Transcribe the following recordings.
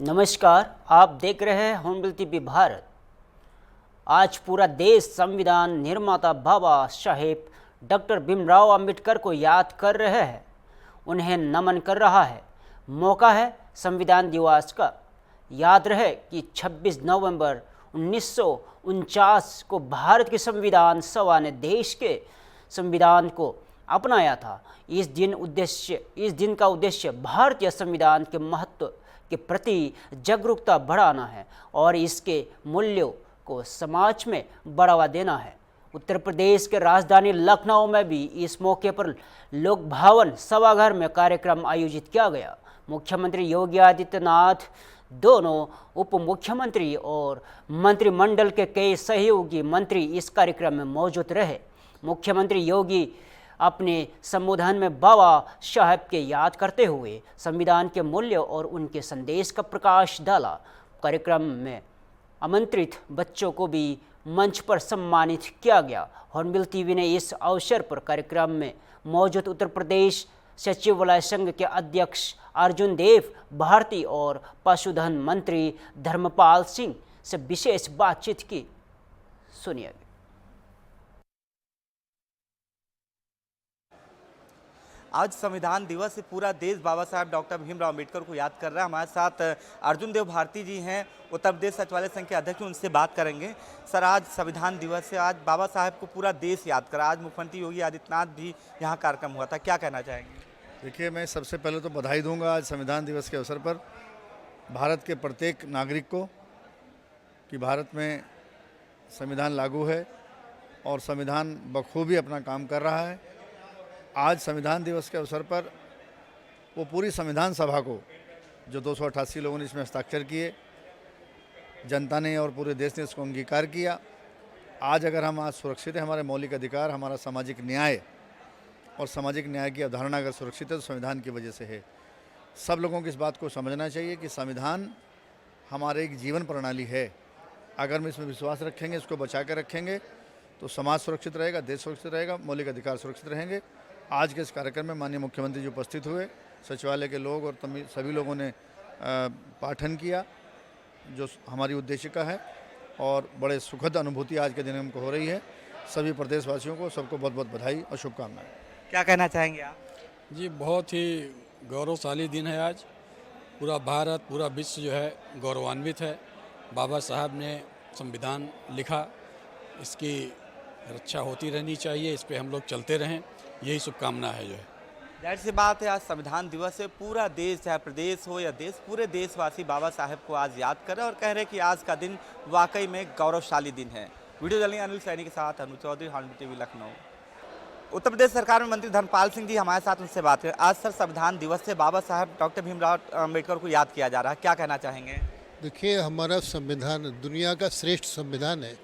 नमस्कार, आप देख रहे हैं हॉर्नबिल टीवी भारत। आज पूरा देश संविधान निर्माता बाबा साहेब डॉक्टर भीमराव अंबेडकर को याद कर रहे हैं, उन्हें नमन कर रहा है। मौका है संविधान दिवस का। याद रहे कि 26 नवंबर 1949 को भारत के संविधान सभा ने देश के संविधान को अपनाया था। इस दिन का उद्देश्य भारतीय संविधान के महत्व के प्रति जागरूकता बढ़ाना है और इसके मूल्यों को समाज में बढ़ावा देना है। उत्तर प्रदेश के राजधानी लखनऊ में भी इस मौके पर लोक भवन सभागार में कार्यक्रम आयोजित किया गया। मुख्यमंत्री योगी आदित्यनाथ, दोनों उप मुख्यमंत्री और मंत्रिमंडल के कई सहयोगी मंत्री इस कार्यक्रम में मौजूद रहे। मुख्यमंत्री योगी अपने संबोधन में बाबा साहब के याद करते हुए संविधान के मूल्यों और उनके संदेश का प्रकाश डाला। कार्यक्रम में आमंत्रित बच्चों को भी मंच पर सम्मानित किया गया। हॉर्नबिल टीवी ने इस अवसर पर कार्यक्रम में मौजूद उत्तर प्रदेश सचिवालय संघ के अध्यक्ष अर्जुन देव भारती और पशुधन मंत्री धर्मपाल सिंह से विशेष बातचीत की। सुनिए। आज संविधान दिवस से पूरा देश बाबा साहब डॉक्टर भीमराव अंबेडकर को याद कर रहा है। हमारे साथ अर्जुन देव भारती जी हैं, उत्तर प्रदेश सचिवालय संघ के अध्यक्ष, उनसे बात करेंगे। सर, आज संविधान दिवस है, आज बाबा साहब को पूरा देश याद कर रहा है। आज मुख्यमंत्री योगी आदित्यनाथ भी यहाँ कार्यक्रम हुआ था, क्या कहना चाहेंगे? देखिए, मैं सबसे पहले तो बधाई दूंगा आज संविधान दिवस के अवसर पर भारत के प्रत्येक नागरिक को कि भारत में संविधान लागू है और संविधान बखूबी अपना काम कर रहा है। आज संविधान दिवस के अवसर पर वो पूरी संविधान सभा को, जो 288 लोगों ने इसमें हस्ताक्षर किए, जनता ने और पूरे देश ने इसको अंगीकार किया। आज अगर हम आज सुरक्षित हैं, हमारे मौलिक अधिकार, हमारा सामाजिक न्याय और सामाजिक न्याय की अवधारणा अगर सुरक्षित है तो संविधान की वजह से है। सब लोगों को इस बात को समझना चाहिए कि संविधान हमारे एक जीवन प्रणाली है। अगर हम इसमें विश्वास रखेंगे, इसको बचा कर रखेंगे, तो समाज सुरक्षित रहेगा, देश सुरक्षित रहेगा, मौलिक अधिकार सुरक्षित रहेंगे। आज के इस कार्यक्रम में माननीय मुख्यमंत्री जी उपस्थित हुए, सचिवालय के लोग और सभी लोगों ने पाठन किया, जो हमारी उद्देशिका है, और बड़े सुखद अनुभूति आज के दिन हमको हो रही है। सभी प्रदेशवासियों को, सबको बहुत बहुत बधाई और शुभकामनाएं। क्या कहना चाहेंगे आप? जी, बहुत ही गौरवशाली दिन है आज। पूरा भारत, पूरा विश्व जो है गौरवान्वित है। बाबा साहब ने संविधान लिखा, इसकी रक्षा होती रहनी चाहिए, इस पे हम लोग चलते रहें, यही शुभकामना है। जो है जाहिर सी बात है, आज संविधान दिवस है, पूरा देश, चाहे प्रदेश हो या देश, पूरे देशवासी बाबा साहब को आज याद कर रहे हैं और कह रहे हैं कि आज का दिन वाकई में गौरवशाली दिन है। वीडियो जर्नलिस्ट अनिल सैनी के साथ अनु चौधरी, हॉर्नबिल टीवी लखनऊ। उत्तर प्रदेश सरकार में मंत्री धर्मपाल सिंह जी हमारे साथ, उनसे बात करें। आज सर संविधान दिवस से बाबा साहब डॉक्टर भीमराव अंबेडकर को याद किया जा रहा है, क्या कहना चाहेंगे? देखिए, हमारा संविधान दुनिया का श्रेष्ठ संविधान है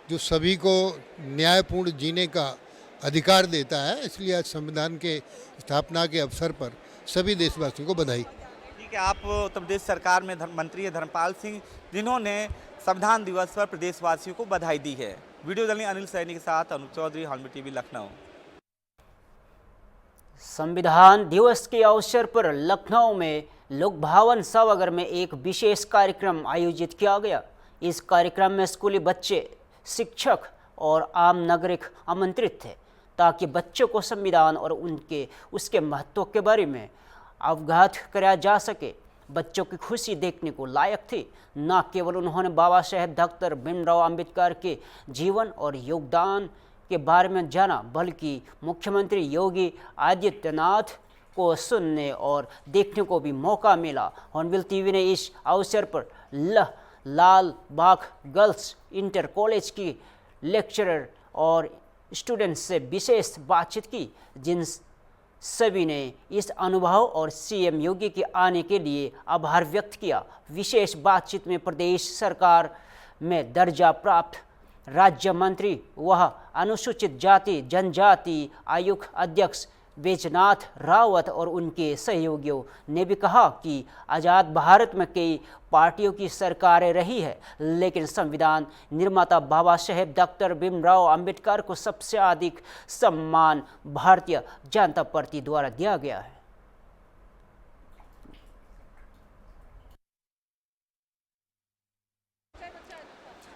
जो सभी को न्यायपूर्ण जीने का अधिकार देता है। इसलिए आज संविधान के स्थापना के अवसर पर सभी देशवासियों को बधाई। ठीक है, आप उत्तर प्रदेश सरकार में मंत्री हैं धर्मपाल सिंह, जिन्होंने संविधान दिवस पर प्रदेशवासियों को बधाई दी है। वीडियो जर्नलिस्ट अनिल सैनी के साथ अनु चौधरी, हॉर्नबिल टीवी लखनऊ। संविधान दिवस के अवसर पर लखनऊ में लोक भवन सभागार में एक विशेष कार्यक्रम आयोजित किया गया। इस कार्यक्रम में स्कूली बच्चे, शिक्षक और आम नागरिक आमंत्रित थे ताकि बच्चों को संविधान और उसके महत्व के बारे में अवगत कराया जा सके। बच्चों की खुशी देखने को लायक थी। न केवल उन्होंने बाबा साहेब डॉक्टर भीमराव अंबेडकर के जीवन और योगदान के बारे में जाना, बल्कि मुख्यमंत्री योगी आदित्यनाथ को सुनने और देखने को भी मौका मिला। हॉर्नबिल टीवी ने इस अवसर पर लाल बाग गर्ल्स इंटर कॉलेज की लेक्चरर और स्टूडेंट्स से विशेष बातचीत की, जिन सभी ने इस अनुभव और सीएम योगी के आने के लिए आभार व्यक्त किया। विशेष बातचीत में प्रदेश सरकार में दर्जा प्राप्त राज्य मंत्री व अनुसूचित जाति जनजाति आयोग अध्यक्ष बैजनाथ रावत और उनके सहयोगियों ने भी कहा कि आज़ाद भारत में कई पार्टियों की सरकारें रही है, लेकिन संविधान निर्माता बाबा साहेब डॉक्टर भीमराव अंबेडकर को सबसे अधिक सम्मान भारतीय जनता पार्टी द्वारा दिया गया है।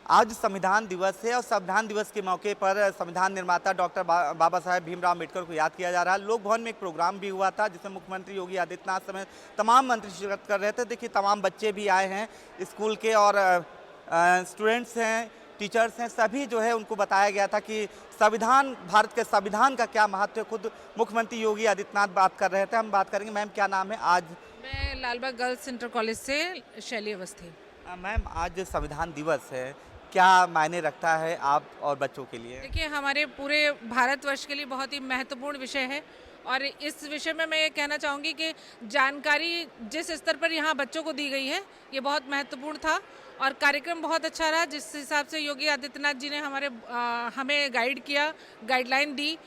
आज संविधान दिवस है और संविधान दिवस के मौके पर संविधान निर्माता डॉक्टर बाबा साहेब भीमराव अम्बेडकर को याद किया जा रहा है। लोक भवन में एक प्रोग्राम भी हुआ था जिसमें मुख्यमंत्री योगी आदित्यनाथ समेत तमाम मंत्री शिरकत कर रहे थे। देखिए तमाम बच्चे भी आए हैं स्कूल के और स्टूडेंट्स हैं, टीचर्स हैं, सभी जो है उनको बताया गया था कि संविधान, भारत के संविधान का क्या महत्व है। खुद मुख्यमंत्री योगी आदित्यनाथ बात कर रहे थे। हम बात करेंगे। मैम क्या नाम है? आज मैं लालबाग गर्ल्स इंटर कॉलेज से शैली अवस्थी। मैम आज संविधान दिवस है, क्या मायने रखता है आप और बच्चों के लिए? देखिए हमारे पूरे भारतवर्ष के लिए बहुत ही महत्वपूर्ण विषय है और इस विषय में मैं ये कहना चाहूँगी कि जानकारी जिस स्तर पर यहाँ बच्चों को दी गई है ये बहुत महत्वपूर्ण था और कार्यक्रम बहुत अच्छा रहा। जिस हिसाब से योगी आदित्यनाथ जी ने हमें गाइड किया, गाइडलाइन दी,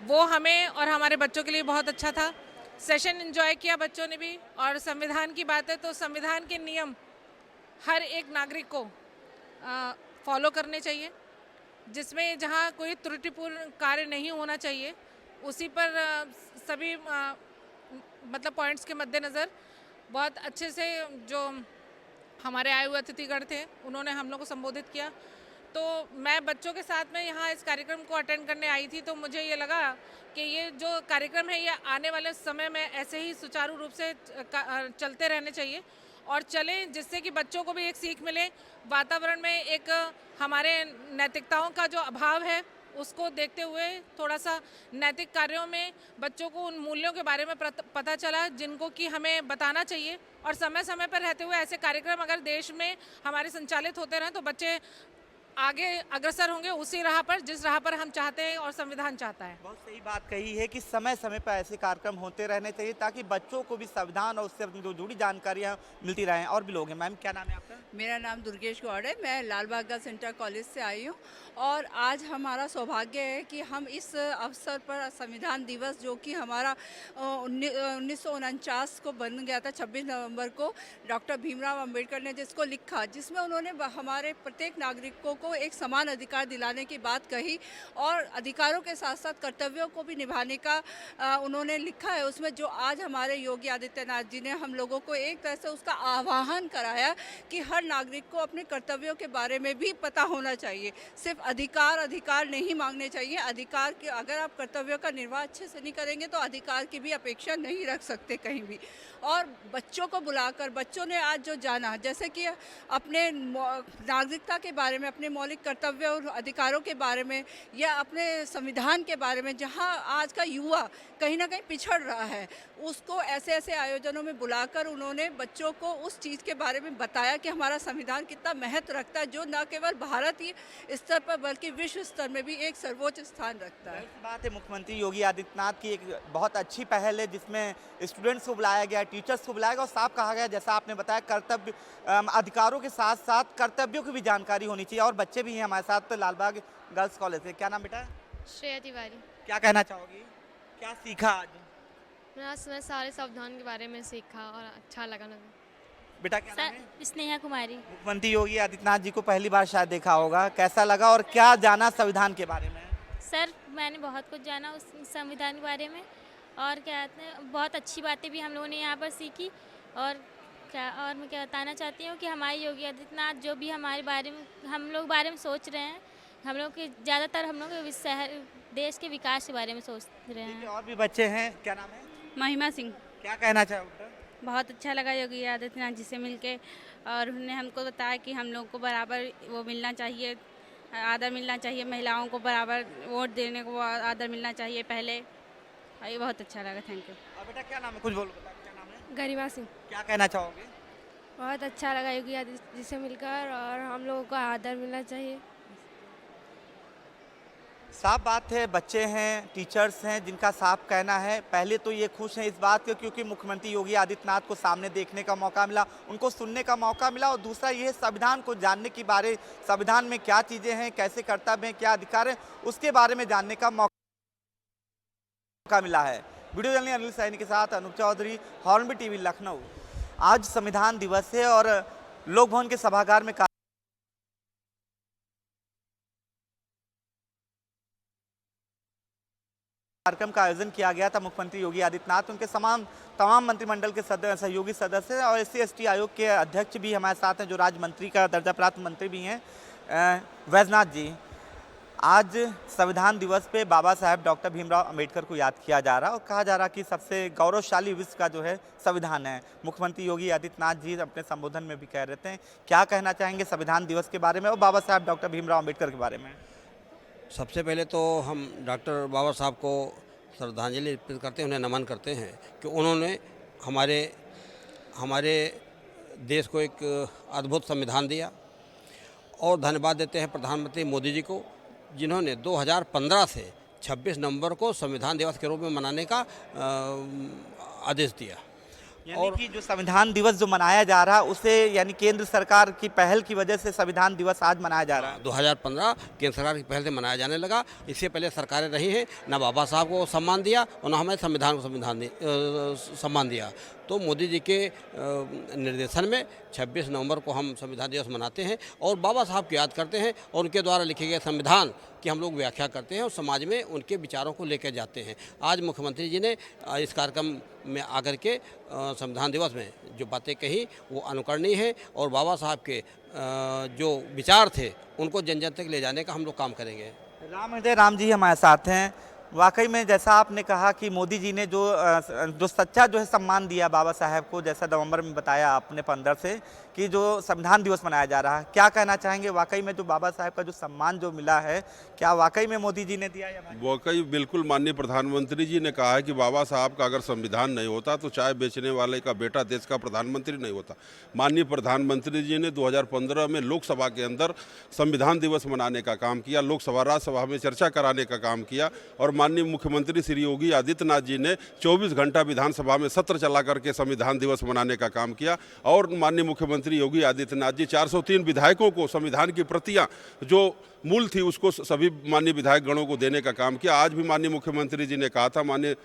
वो हमें और हमारे बच्चों के लिए बहुत अच्छा था। सेशन एंजॉय किया बच्चों ने भी। और संविधान की बात है तो संविधान के नियम हर एक नागरिक को फॉलो करने चाहिए, जिसमें जहाँ कोई त्रुटिपूर्ण कार्य नहीं होना चाहिए उसी पर सभी मतलब पॉइंट्स के मद्देनज़र बहुत अच्छे से जो हमारे आए हुए अतिथिगण थे उन्होंने हम लोग को संबोधित किया। तो मैं बच्चों के साथ में यहाँ इस कार्यक्रम को अटेंड करने आई थी, तो मुझे ये लगा कि ये जो कार्यक्रम है ये आने वाले समय में ऐसे ही सुचारू रूप से चलते रहने चाहिए और चलें, जिससे कि बच्चों को भी एक सीख मिले। वातावरण में एक हमारे नैतिकताओं का जो अभाव है उसको देखते हुए थोड़ा सा नैतिक कार्यों में बच्चों को उन मूल्यों के बारे में पता चला जिनको कि हमें बताना चाहिए। और समय समय पर रहते हुए ऐसे कार्यक्रम अगर देश में हमारे संचालित होते रहें तो बच्चे आगे अग्रसर होंगे उसी राह पर जिस राह पर हम चाहते हैं और संविधान चाहता है। बहुत सही बात कही है कि समय समय पर ऐसे कार्यक्रम होते रहने चाहिए ताकि बच्चों को भी संविधान और उससे जो जुड़ी जानकारियाँ मिलती रहें। और भी लोग हैं। मैम क्या नाम है आपका? मेरा नाम दुर्गेश गौड़ है। मैं लालबाग गर्ल्स इंटर कॉलेज से आई हूँ और आज हमारा सौभाग्य है कि हम इस अवसर पर संविधान दिवस जो कि हमारा 1949 को बन गया था, 26 नवंबर को डॉक्टर भीमराव अम्बेडकर ने जिसको लिखा, जिसमें उन्होंने हमारे प्रत्येक नागरिकों को एक समान अधिकार दिलाने की बात कही और अधिकारों के साथ साथ कर्तव्यों को भी निभाने का उन्होंने लिखा है। उसमें जो आज हमारे योगी आदित्यनाथ जी ने हम लोगों को एक तरह से उसका आह्वान कराया कि हर नागरिक को अपने कर्तव्यों के बारे में भी पता होना चाहिए। सिर्फ अधिकार नहीं मांगने चाहिए। अधिकार के अगर आप कर्तव्यों का निर्वाह अच्छे से नहीं करेंगे तो अधिकार की भी अपेक्षा नहीं रख सकते कहीं भी। और बच्चों को बुलाकर बच्चों ने आज जो जाना, जैसे कि अपने नागरिकता के बारे में, अपने मौलिक कर्तव्य और अधिकारों के बारे में या अपने संविधान के बारे में, जहां आज का युवा कहीं ना कहीं पिछड़ रहा है, उसको ऐसे ऐसे आयोजनों में बुलाकर उन्होंने बच्चों को उस चीज़ के बारे में बताया कि हमारा संविधान कितना महत्व रखता है, जो न केवल भारतीय स्तर पर बल्कि विश्व स्तर में भी एक सर्वोच्च स्थान रखता है। बात है मुख्यमंत्री योगी आदित्यनाथ की एक बहुत अच्छी पहल है जिसमें स्टूडेंट्स को बुलाया गया, टीचर्स को बुलाया गया और साफ कहा गया, जैसा आपने बताया, कर्तव्य अधिकारों के साथ साथ कर्तव्यों की भी जानकारी होनी चाहिए। और बच्चे भी हैं हमारे साथ तो लालबाग गर्ल्स कॉलेज से। क्या नाम बेटा? श्रेया तिवारी। क्या कहना चाहोगी? क्या सीखा आज? मैं सारे संविधान के बारे में सीखा और अच्छा लगा। बेटा क्या नाम है? स्नेहा कुमारी। मुख्यमंत्री योगी आदित्यनाथ जी को पहली बार शायद देखा होगा, कैसा लगा और क्या जाना संविधान के बारे में? सर मैंने बहुत कुछ जाना उस संविधान के बारे में और क्या कहते हैं, बहुत अच्छी बातें भी हम लोगों ने यहाँ पर सीखी। और मैं क्या बताना चाहती हूँ कि हमारे योगी आदित्यनाथ जो भी हमारे बारे में हम लोग बारे में सोच रहे हैं, हम लोग के ज़्यादातर हम लोग देश के विकास के बारे में सोच रहे हैं। और भी बच्चे हैं। क्या नाम है? महिमा सिंह। क्या कहना चाहोगे? बहुत अच्छा लगा योगी आदित्यनाथ जी से मिलके और उन्होंने हमको बताया कि हम लोग को बराबर वो मिलना चाहिए, आदर मिलना चाहिए, महिलाओं को बराबर वोट देने को आदर मिलना चाहिए पहले। ये बहुत अच्छा लगा। Thank you. और बेटा क्या नाम है? कुछ बोलो बेटा, क्या नाम है? गरिमा सिंह। क्या कहना चाहोगे? बहुत अच्छा लगा योगी आदित्य जी से मिलकर और हम लोगों को आदर मिलना चाहिए। साफ बात है, बच्चे हैं, टीचर्स हैं, जिनका साफ कहना है, पहले तो ये खुश हैं इस बात के क्योंकि मुख्यमंत्री योगी आदित्यनाथ को सामने देखने का मौका मिला, उनको सुनने का मौका मिला। और दूसरा ये संविधान को जानने की बारे, संविधान में क्या चीज़ें हैं, कैसे कर्तव्य हैं, क्या अधिकार है, उसके बारे में जानने का मौका मिला है। वीडियो जर्नलिस्ट अनिल सैनी के साथ अनूप चौधरी, हॉर्नबिल टीवी, लखनऊ। आज संविधान दिवस है और लोक भवन के सभागार में कार्यक्रम का आयोजन किया गया था। मुख्यमंत्री योगी आदित्यनाथ, उनके तमाम मंत्रिमंडल के सहयोगी सदस्य और SC ST आयोग के अध्यक्ष भी हमारे साथ हैं, जो राज्य मंत्री का दर्जा प्राप्त मंत्री भी हैं। वैजनाथ जी, आज संविधान दिवस पे बाबा साहेब डॉक्टर भीमराव अंबेडकर को याद किया जा रहा है और कहा जा रहा है कि सबसे गौरवशाली विश्व का जो है संविधान है। मुख्यमंत्री योगी आदित्यनाथ जी अपने संबोधन में भी कह रहे थे। क्या कहना चाहेंगे संविधान दिवस के बारे में और बाबा साहेब डॉक्टर भीमराव अंबेडकर के बारे में? सबसे पहले तो हम डॉक्टर बाबा साहब को श्रद्धांजलि अर्पित करते हैं, उन्हें नमन करते हैं कि उन्होंने हमारे देश को एक अद्भुत संविधान दिया। और धन्यवाद देते हैं प्रधानमंत्री मोदी जी को, जिन्होंने 2015 से 26 नवंबर को संविधान दिवस के रूप में मनाने का आदेश दिया। यानी कि जो संविधान दिवस जो मनाया जा रहा है उसे यानी केंद्र सरकार की पहल की वजह से संविधान दिवस आज मनाया जा रहा है। 2015 केंद्र सरकार की पहल से मनाया जाने लगा। इससे पहले सरकारें रही हैं, न बाबा साहब को सम्मान दिया और न हमें संविधान को सम्मान दिया। तो मोदी जी के निर्देशन में 26 नवंबर को हम संविधान दिवस मनाते हैं और बाबा साहब को याद करते हैं और उनके द्वारा लिखे गए संविधान की हम लोग व्याख्या करते हैं और समाज में उनके विचारों को लेकर जाते हैं। आज मुख्यमंत्री जी ने इस कार्यक्रम में आकर के संविधान दिवस में जो बातें कही वो अनुकरणीय है और बाबा साहब के जो विचार थे उनको जन जन तक ले जाने का हम लोग काम करेंगे। राम जी हमारे साथ हैं। वाकई में जैसा आपने कहा कि मोदी जी ने जो सच्चा जो है सम्मान दिया बाबा साहेब को, जैसा नवंबर में बताया आपने 15 से कि जो संविधान दिवस मनाया जा रहा है, क्या कहना चाहेंगे? वाकई में जो बाबा साहेब का जो सम्मान जो मिला है, क्या वाकई में मोदी जी ने दिया या नहीं? वाकई बिल्कुल माननीय प्रधानमंत्री जी ने कहा है कि बाबा साहब का अगर संविधान नहीं होता तो चाय बेचने वाले का बेटा देश का प्रधानमंत्री नहीं होता। माननीय प्रधानमंत्री जी ने 2015 में लोकसभा के अंदर संविधान दिवस मनाने का काम किया, लोकसभा राज्यसभा में चर्चा कराने का काम किया और माननीय मुख्यमंत्री श्री योगी आदित्यनाथ जी ने 24 घंटा विधानसभा में सत्र चला करके संविधान दिवस मनाने का काम किया और माननीय मुख्यमंत्री योगी आदित्यनाथ जी 403 विधायकों को संविधान की प्रतियां जो मूल थी उसको सभी माननीय विधायक गणों को देने का काम किया। आज भी माननीय मुख्यमंत्री जी ने कहा था, माननीय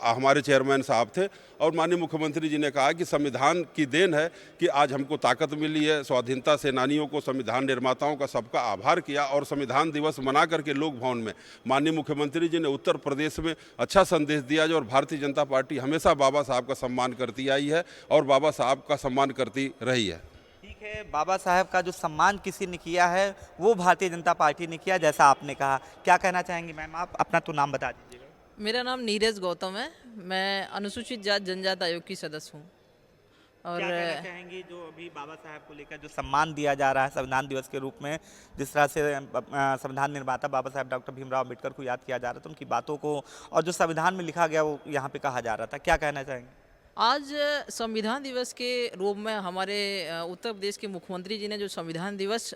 हमारे चेयरमैन साहब थे और माननीय मुख्यमंत्री जी ने कहा कि संविधान की देन है कि आज हमको ताकत मिली है। स्वाधीनता सेनानियों को, संविधान निर्माताओं का सबका आभार किया और संविधान दिवस मना करके लोक भवन में माननीय मुख्यमंत्री जी ने उत्तर प्रदेश में अच्छा संदेश दिया और भारतीय जनता पार्टी हमेशा बाबा साहब का सम्मान करती आई है और बाबा साहब का सम्मान करती रही है। ठीक है, बाबा साहेब का जो सम्मान किसी ने किया है वो भारतीय जनता पार्टी ने किया, जैसा आपने कहा। क्या कहना चाहेंगी मैम? आप अपना तो नाम बता दीजिएगा। मेरा नाम नीरज गौतम है, मैं अनुसूचित जाति जनजात आयोग की सदस्य हूँ। और क्या कहना चाहेंगी जो अभी बाबा साहब को लेकर जो सम्मान दिया जा रहा है संविधान दिवस के रूप में, जिस तरह से संविधान निर्माता बाबा साहब डॉक्टर भीमराव अम्बेडकर को याद किया जा रहा था, उनकी बातों को और जो संविधान में लिखा गया वो यहाँ पे कहा जा रहा था, क्या कहना चाहेंगे? आज संविधान दिवस के रूप में हमारे उत्तर प्रदेश के मुख्यमंत्री जी ने जो संविधान दिवस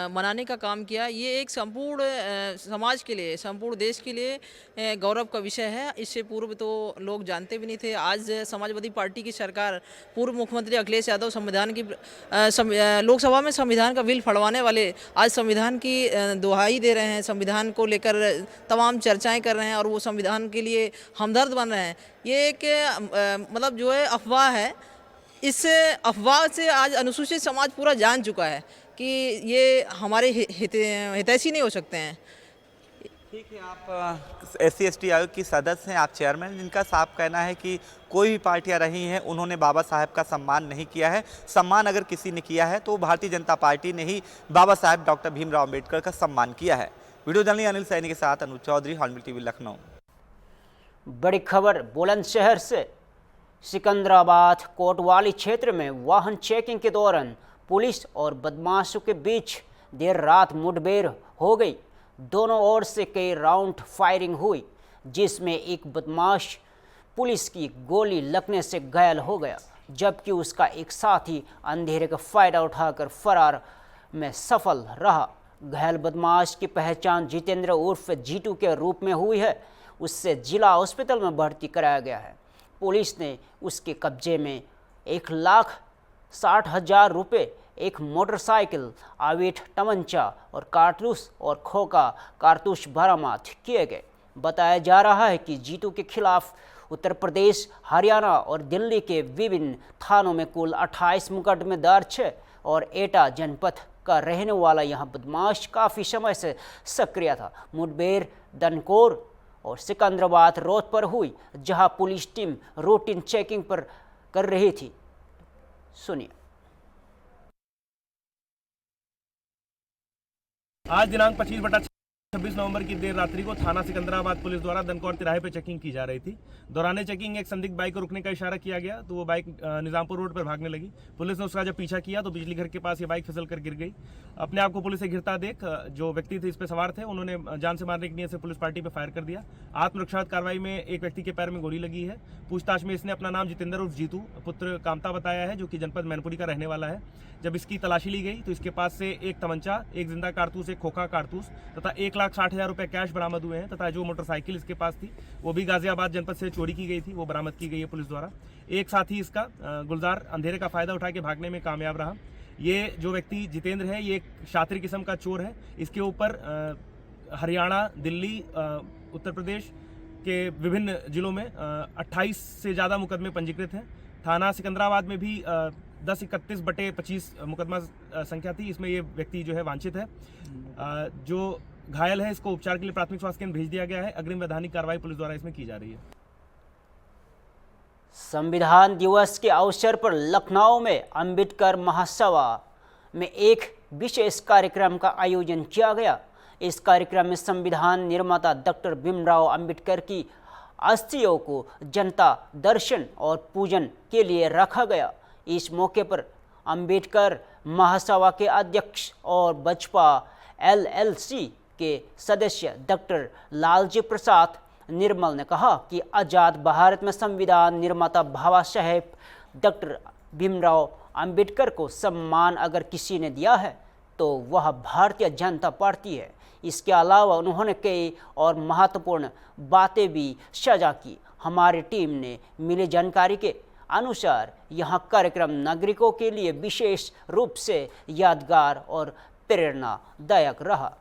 मनाने का काम किया, ये एक संपूर्ण समाज के लिए, संपूर्ण देश के लिए गौरव का विषय है। इससे पूर्व तो लोग जानते भी नहीं थे। आज समाजवादी पार्टी की सरकार, पूर्व मुख्यमंत्री अखिलेश यादव संविधान की लोकसभा में संविधान का बिल फड़वाने वाले आज संविधान की दुहाई दे रहे हैं, संविधान को लेकर तमाम चर्चाएँ कर रहे हैं और वो संविधान के लिए हमदर्द बन रहे हैं। ये एक मतलब जो है अफवाह है। इस अफवाह से आज अनुसूचित समाज पूरा जान चुका है कि ये हमारे हितैषी नहीं हो सकते हैं। ठीक है, आप SC/ST आयोग की सदस्य हैं, आप चेयरमैन, जिनका साफ कहना है कि कोई भी पार्टियां रही हैं उन्होंने बाबा साहब का सम्मान नहीं किया है। सम्मान अगर किसी ने किया है तो भारतीय जनता पार्टी ने ही बाबा साहब डॉक्टर भीमराव अम्बेडकर का सम्मान किया है। वीडियो जर्नलिस्ट अनिल सैनी के साथ अनुज चौधरी, हॉर्नबिल टीवी, लखनऊ। बड़ी खबर बुलंदशहर से। सिकंदराबाद कोतवाली क्षेत्र में वाहन चेकिंग के दौरान पुलिस और बदमाशों के बीच देर रात मुठभेड़ हो गई। दोनों ओर से कई राउंड फायरिंग हुई, जिसमें एक बदमाश पुलिस की गोली लगने से घायल हो गया, जबकि उसका एक साथी अंधेरे का फायदा उठाकर फरार में सफल रहा। घायल बदमाश की पहचान जितेंद्र उर्फ जीटू के रूप में हुई है। उससे जिला हॉस्पिटल में भर्ती कराया गया है। पुलिस ने उसके कब्जे में 1,60,000 रुपये, एक मोटरसाइकिल, अवैध तमंचा और कारतूस और खोखा कारतूस बरामद किए गए। बताया जा रहा है कि जीतू के खिलाफ उत्तर प्रदेश, हरियाणा और दिल्ली के विभिन्न थानों में कुल 28 मुकदमे दर्ज है और एटा जनपद का रहने वाला यह बदमाश काफ़ी समय से सक्रिय था। मुठभेड़ दनकोर और सिकंदराबाद रोड पर हुई, जहां पुलिस टीम रूटीन चेकिंग पर कर रही थी। सुनिए। आज दिनांक 25/26 नवंबर की देर रात्रि को थाना सिकंदराबाद पुलिस द्वारा दनकौर तिराहे पर चेकिंग की जा रही थी। दौरान चेकिंग एक संदिग्ध बाइक को रुकने का इशारा किया गया तो वो बाइक निजामपुर रोड पर भागने लगी। पुलिस ने उसका जब पीछा किया तो बिजली घर के पास ये बाइक फिसल कर गिर गई। अपने आप को पुलिस से घिरता देख जो व्यक्ति थे इस पर सवार थे उन्होंने जान से मारने की नीयत से पुलिस पार्टी पर फायर कर दिया। आत्मरक्षात्मक कार्रवाई में एक व्यक्ति के पैर में गोली लगी है। पूछताछ में इसने अपना नाम जितेंद्र उर्फ जीतू पुत्र कामता बताया है, जो कि जनपद मैनपुरी का रहने वाला है। जब इसकी तलाशी ली गई तो इसके पास से एक तमंचा, एक जिंदा कारतूस, एक खोखा कारतूस तथा 1,60,000 रुपए कैश बरामद हुए हैं तथा जो मोटरसाइकिल इसके पास थी वो भी गाजियाबाद जनपद से चोरी की गई थी, वो बरामद की गई है पुलिस द्वारा। एक साथी इसका गुलजार अंधेरे का फायदा उठा के भागने में कामयाब रहा। ये जो व्यक्ति जितेंद्र है ये एक शातिर किस्म का चोर है। इसके ऊपर हरियाणा, दिल्ली, उत्तर प्रदेश के विभिन्न जिलों में 28 से ज़्यादा मुकदमे पंजीकृत हैं। थाना सिकंदराबाद में भी 1031/25 मुकदमा संख्या थी। इसमें ये व्यक्ति जो है वांछित है। जो घायल है इसको उपचार के लिए प्राथमिक स्वास्थ्य केंद्र भेज दिया गया है। अग्रिम वैधानिक कार्रवाई पुलिस द्वारा इसमें की जा रही है। संविधान दिवस के अवसर पर लखनऊ में अंबेडकर महासभा में एक विशेष कार्यक्रम का आयोजन किया गया। इस कार्यक्रम में संविधान निर्माता डॉक्टर भीमराव अंबेडकर की अस्थियों को जनता दर्शन और पूजन के लिए रखा गया। इस मौके पर अंबेडकर महासभा के अध्यक्ष और बसपा LLC के सदस्य डॉक्टर लालजी प्रसाद निर्मल ने कहा कि आज़ाद भारत में संविधान निर्माता बाबा साहेब डॉक्टर भीमराव अंबेडकर को सम्मान अगर किसी ने दिया है तो वह भारतीय जनता पार्टी है। इसके अलावा उन्होंने कई और महत्वपूर्ण बातें भी साझा की। हमारी टीम ने मिली जानकारी के अनुसार यह कार्यक्रम नागरिकों के लिए विशेष रूप से यादगार और प्रेरणादायक रहा।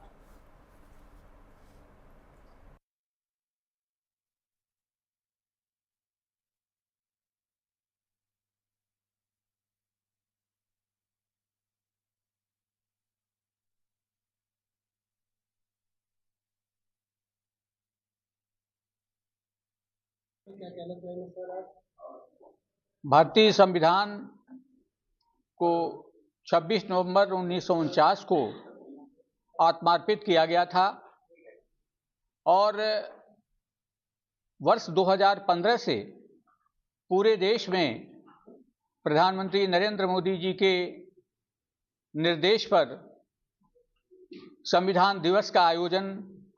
भारतीय संविधान को 26 नवंबर 1949 को आत्मार्पित किया गया था और वर्ष 2015 से पूरे देश में प्रधानमंत्री नरेंद्र मोदी जी के निर्देश पर संविधान दिवस का आयोजन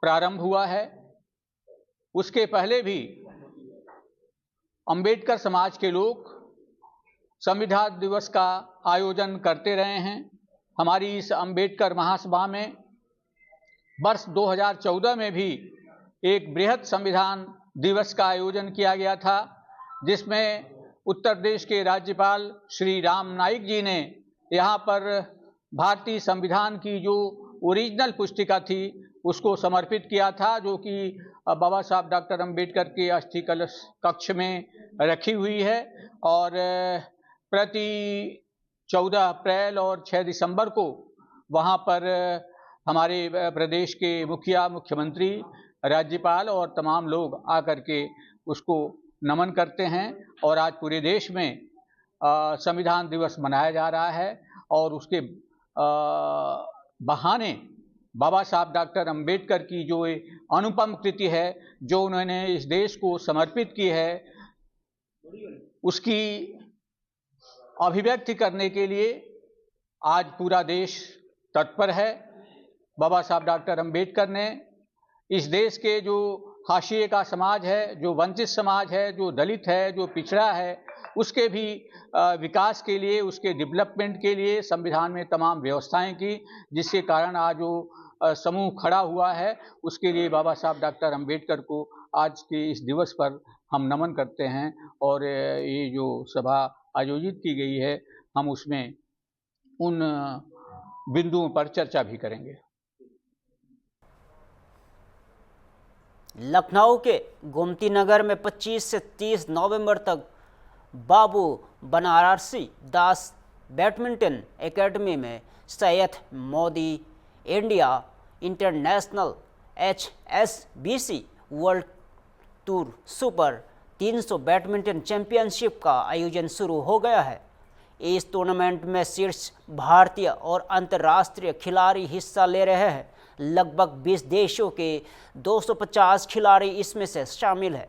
प्रारंभ हुआ है। उसके पहले भी अंबेडकर समाज के लोग संविधान दिवस का आयोजन करते रहे हैं। हमारी इस अंबेडकर महासभा में वर्ष 2014 में भी एक बृहद संविधान दिवस का आयोजन किया गया था, जिसमें उत्तर प्रदेश के राज्यपाल श्री राम नाईक जी ने यहाँ पर भारतीय संविधान की जो ओरिजिनल पुस्तिका थी उसको समर्पित किया था, जो कि बाबा साहब डॉक्टर अंबेडकर के अस्थि कलश कक्ष में रखी हुई है और प्रति 14 अप्रैल और 6 दिसंबर को वहाँ पर हमारे प्रदेश के मुखिया, मुख्यमंत्री, राज्यपाल और तमाम लोग आकर के उसको नमन करते हैं। और आज पूरे देश में संविधान दिवस मनाया जा रहा है और उसके बहाने बाबा साहब डॉक्टर अंबेडकर की जो अनुपम कृति है, जो उन्होंने इस देश को समर्पित की है, उसकी अभिव्यक्ति करने के लिए आज पूरा देश तत्पर है। बाबा साहब डॉक्टर अंबेडकर ने इस देश के जो हाशिए का समाज है, जो वंचित समाज है, जो दलित है, जो पिछड़ा है, उसके भी विकास के लिए, उसके डेवलपमेंट के लिए संविधान में तमाम व्यवस्थाएं की, जिसके कारण आज जो समूह खड़ा हुआ है उसके लिए बाबा साहब डॉक्टर अंबेडकर को आज के इस दिवस पर हम नमन करते हैं। और ये जो सभा आयोजित की गई है हम उसमें उन बिंदुओं पर चर्चा भी करेंगे। लखनऊ के गोमती नगर में 25 से 30 नवंबर तक बाबू बनारसी दास बैडमिंटन एकेडमी में Syed Modi India international HSBC world tour super 300 badminton championship का आयोजन शुरू हो गया है। इस टूर्नामेंट में शीर्ष भारतीय और अंतर्राष्ट्रीय खिलाड़ी हिस्सा ले रहे हैं। लगभग 20 देशों के 250 खिलाड़ी इसमें से शामिल हैं,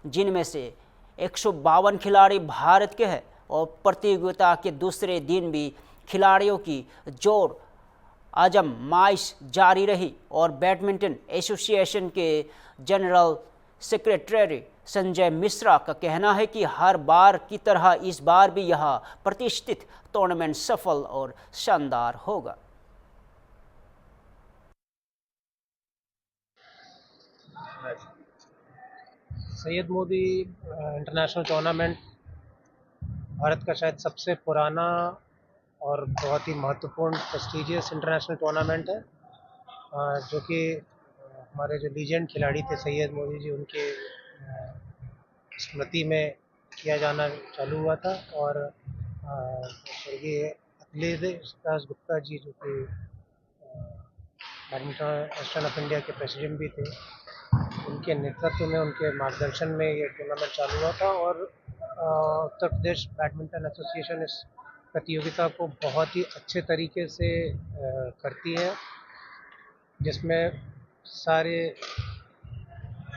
जिनमें से 152 खिलाड़ी भारत के हैं। और प्रतियोगिता के दूसरे दिन भी खिलाड़ियों की जोर आजमाइश जारी रही और बैडमिंटन एसोसिएशन के जनरल सेक्रेटरी संजय मिश्रा का कहना है कि हर बार की तरह इस बार भी यह प्रतिष्ठित टूर्नामेंट सफल और शानदार होगा। सैयद मोदी इंटरनेशनल टूर्नामेंट भारत का शायद सबसे पुराना और बहुत ही महत्वपूर्ण प्रेस्टिजियस इंटरनेशनल टूर्नामेंट है, जो कि हमारे जो लीजेंड खिलाड़ी थे सैयद मोदी जी, उनके स्मृति में किया जाना चालू हुआ था। और स्वर्गीय अखिलेश दास गुप्ता जी, जो कि बैडमिंटन एसोसिएशन ऑफ इंडिया के प्रेसिडेंट भी थे, उनके नेतृत्व में, उनके मार्गदर्शन में ये टूर्नामेंट चालू हुआ था। और उत्तर प्रदेश बैडमिंटन एसोसिएशन इस प्रतियोगिता को बहुत ही अच्छे तरीके से करती है, जिसमें सारे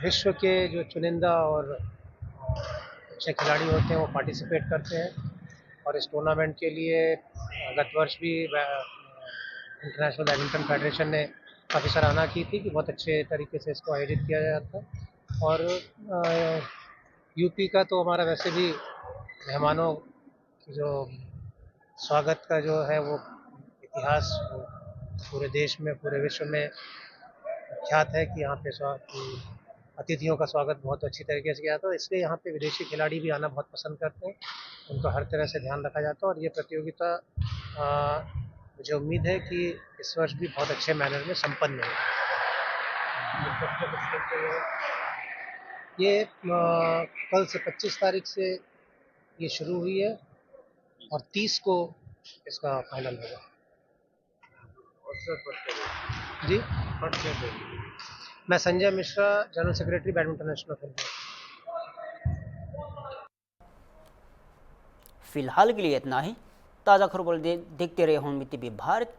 विश्व के जो चुनिंदा और अच्छे खिलाड़ी होते हैं वो पार्टिसिपेट करते हैं। और इस टूर्नामेंट के लिए गत वर्ष भी इंटरनेशनल बैडमिंटन फेडरेशन ने काफ़ी सराहना की थी कि बहुत अच्छे तरीके से इसको आयोजित किया जाता है। और यूपी का तो हमारा वैसे भी मेहमानों की जो स्वागत का जो है वो इतिहास पूरे देश में, पूरे विश्व में ख्यात है कि यहाँ पे अतिथियों का स्वागत बहुत अच्छी तरीके से किया जाता है। इसलिए यहाँ पे विदेशी खिलाड़ी भी आना बहुत पसंद करते हैं, उनका हर तरह से ध्यान रखा जाता है। और ये प्रतियोगिता मुझे उम्मीद है कि इस वर्ष भी बहुत अच्छे मैनर में संपन्न होगी। ये कल से 25 तारीख से ये शुरू हुई है और 30 को इसका फाइनल होगा। जी, मैं Sanjay Mishra, general secretary badminton association of India. फिलहाल के लिए इतना ही। ताज़ा खबरों देखते रहे होंगे टीवी भारत।